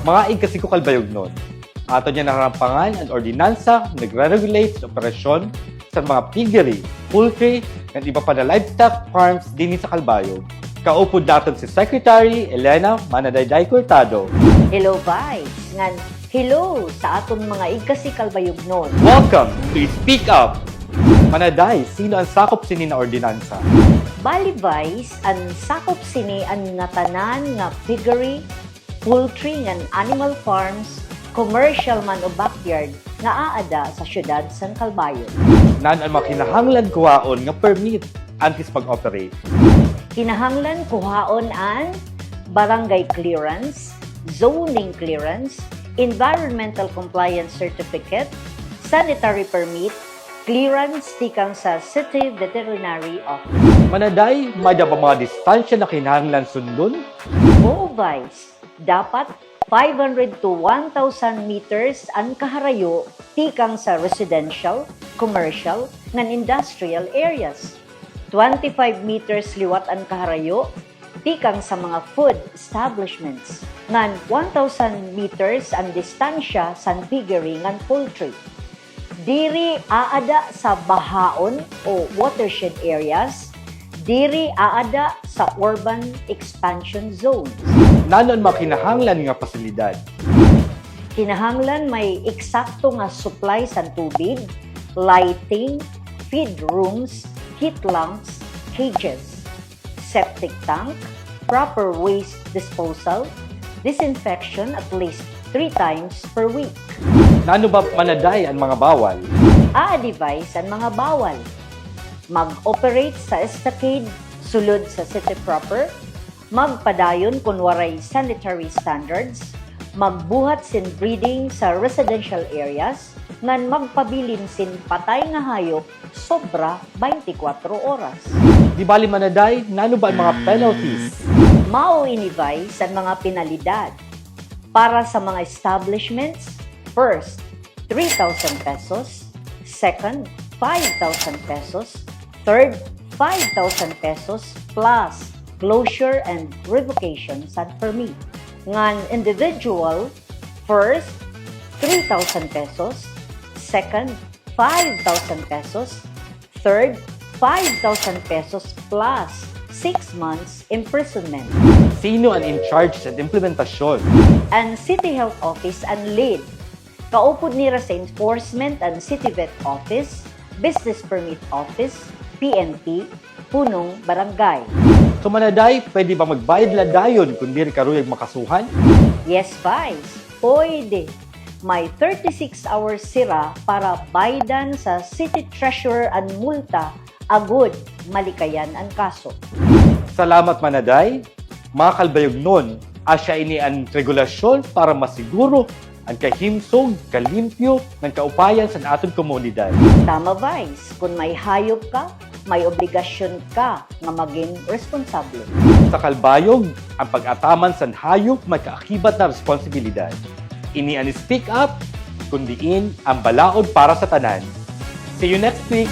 Mga igkasiko kalbayog nun. Ato niya narampangan ang ordinansa nagre-regulate sa operasyon sa mga piggery, poultry, at iba pa na livestock farms din sa Kalbayog. Kaupod natin si Secretary Elena Manadayday Cortado. Hello, Vice. Ngan, hello sa aton mga igkasi kalbayog nun. Welcome to Speak Up! Manaday, sino ang sakop sini na ordinansa? Bali, Vice, ang sakop sini ang natanan nga piggery, poultry, ngan animal farms, commercial man o backyard nga aada sa syudad San Kalbayog. Nan ang makinahanglan kuhaon nga permit antes mag-operate. Kinahanglan kuhaon ang barangay clearance, zoning clearance, environmental compliance certificate, sanitary permit, clearance tikang sa City Veterinary Office. Manaday, may da ba mga distansya na kinahanglan sundon? Oo, Vice. Dapat 500 to 1,000 meters ang kaharayo tikang sa residential, commercial, ngan industrial areas. 25 meters liwat ang kaharayo tikang sa mga food establishments. Ngan 1,000 meters ang distansya sa piggery ngan poultry. Diri aada sa bahaon o watershed areas, diri aada sa urban expansion zones. Nanon makinahanglan nga pasilidad. Kinahanglan may eksakto nga supply sa tubig, lighting, feed rooms, heat lamps, cages, septic tank, proper waste disposal, disinfection at least 3 times per week. Nano ba manaday ang mga bawal? A-advise ang mga bawal. Mag-operate sa stockade sulod sa city proper, magpadayon kung waray sanitary standards, magbuhat sin breeding sa residential areas, ngan magpabilin sin patay nga hayop sobra 24 oras. Di bali manaday, nano ba ang mga penalties? Mao inivay sa mga penalidad. Para sa mga establishments, first, 3,000 pesos, second, 5,000 pesos, third, 5,000 pesos plus closure and revocation sa permit. Ngan individual, first, 3,000 pesos, second, 5,000 pesos, third, 5,000 pesos plus 6 months imprisonment. Sino ang in charge sa implementasyon? Ang City Health Office ang lead. Kaupod nira sa Enforcement and City Vet Office, Business Permit Office, PNP, Punong Barangay. So manaday, pwede ba magbayad la dayon kung di karuyag makasuhan? Yes, Vice. Pwede. May 36 hours sira para baydan sa City Treasurer ang multa agud malikayan ang kaso. Salamat manaday. Mga kalbayog nun, asya ini ang regulasyon para masiguro ang kahimsog, kalimpyo ng kaupayan sa atong komunidad. Tama, Vice. Kung may hayop ka, may obligasyon ka nga maging responsable. Sa kalbayog, ang pag-ataman sa hayop may kaakibat na responsibilidad. Ini ang speak up, kundiin ang balaod para sa tanan. See you next week!